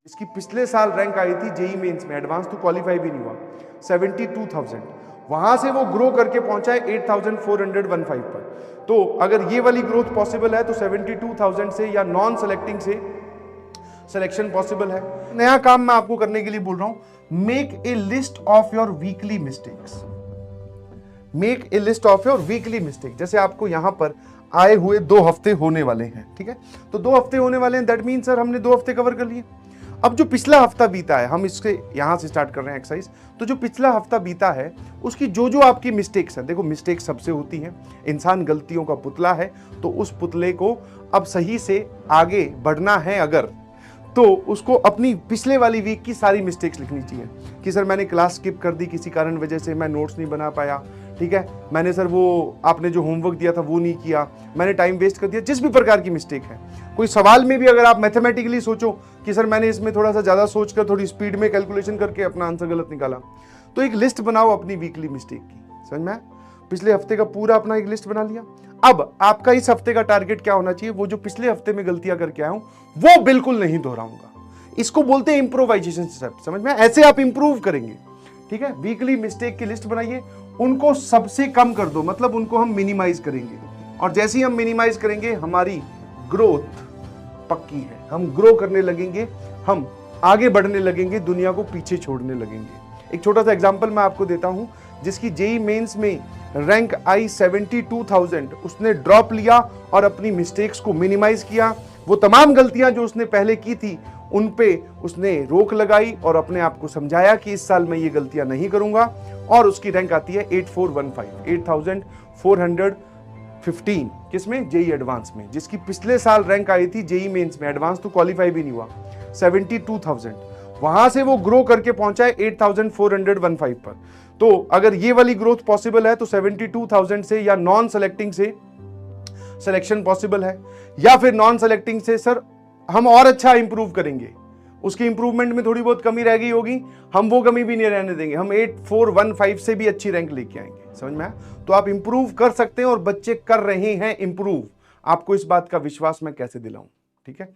इसकी पिछले साल रैंक आई थी जेई मेंस में, एडवांस तो क्वालिफाई भी नहीं हुआ, 72,000। वहां से वो ग्रो करके पहुंचा है 8,415 पर। तो अगर ये वाली ग्रोथ पॉसिबल है तो 72,000 से या नॉन सेलेक्टिंग से सिलेक्शन पॉसिबल है। नया काम मैं आपको करने के लिए बोल रहा हूं, make a list of your weekly mistakes. Make a list of your weekly mistake. जैसे आपको यहां पर आए हुए 2 हफ्ते होने वाले हैं, ठीक है, तो 2 हफ्ते होने वाले हैं, दैट मीन सर हमने 2 हफ्ते कवर कर लिए। अब जो पिछला हफ्ता बीता है, हम इसके यहां से स्टार्ट कर रहे हैं एक्सरसाइज, तो जो पिछला हफ्ता बीता है उसकी जो जो आपकी मिस्टेक्स है, देखो मिस्टेक सबसे होती है, इंसान गलतियों का पुतला है, तो उस पुतले को अब सही से आगे बढ़ना है अगर, तो उसको अपनी पिछले वाली वीक की सारी मिस्टेक्स लिखनी चाहिए कि सर मैंने क्लास स्किप कर दी, किसी कारण वजह से मैं नोट्स नहीं बना पाया, ठीक है, मैंने सर वो आपने जो होमवर्क दिया था वो नहीं किया, मैंने टाइम वेस्ट कर दिया, जिस भी प्रकार की मिस्टेक है। कोई सवाल में भी अगर आप मैथमेटिकली सोचो कि सर मैंने इसमें थोड़ा सा ज़्यादा सोचकर थोड़ी स्पीड में कैलकुलेशन करके अपना आंसर गलत निकाला, तो एक लिस्ट बनाओ अपनी वीकली मिस्टेक की। समझ में आया? पिछले हफ्ते का पूरा अपना एक लिस्ट बना लिया। अब आपका इस हफ्ते का टारगेट क्या होना चाहिए? वो जो पिछले हफ्ते में गलतियां करके आया हूं वो बिल्कुल नहीं दोहराऊंगा। इसको बोलते हैं इंप्रोवाइजेशन स्टेप। समझ में? ऐसे आप इंप्रूव करेंगे। ठीक है, वीकली मिस्टेक की लिस्ट बनाइए, उनको सबसे कम कर दो, मतलब उनको हम मिनिमाइज करेंगे, और जैसे ही हम मिनिमाइज करेंगे हमारी ग्रोथ पक्की है, हम ग्रो करने लगेंगे, हम आगे बढ़ने लगेंगे, दुनिया को पीछे छोड़ने लगेंगे। एक छोटा सा एग्जांपल मैं आपको देता हूं, जिसकी जेई मेंस में रैंक आई 72,000, उसने ड्रॉप लिया और अपनी मिस्टेक्स को मिनिमाइज किया। वो तमाम गलतियां जो उसने पहले की थी उन पे उसने रोक लगाई और अपने आप को समझाया कि इस साल मैं ये गलतियां नहीं करूंगा, और उसकी रैंक आती है 8415 किसमें? जेई एडवांस में, जिसकी पिछले साल रैंक आई थी जेई मेंस में, एडवांस तो क्वालिफाई भी नहीं हुआ, 72,000। वहां से वो ग्रो करके पहुंचा है 8,415 पर। तो अगर ये वाली ग्रोथ पॉसिबल है तो 72,000 से या नॉन सेलेक्टिंग से सिलेक्शन पॉसिबल है, या फिर नॉन सेलेक्टिंग से सर हम और अच्छा इंप्रूव करेंगे, उसकी इंप्रूवमेंट में थोड़ी बहुत कमी रह गई होगी, हम वो कमी भी नहीं रहने देंगे, हम 8415 से भी अच्छी रैंक लेके आएंगे। समझ में आया? तो आप इंप्रूव कर सकते हैं और बच्चे कर रहे हैं इंप्रूव। आपको इस बात का विश्वास मैं कैसे दिलाऊं? ठीक है।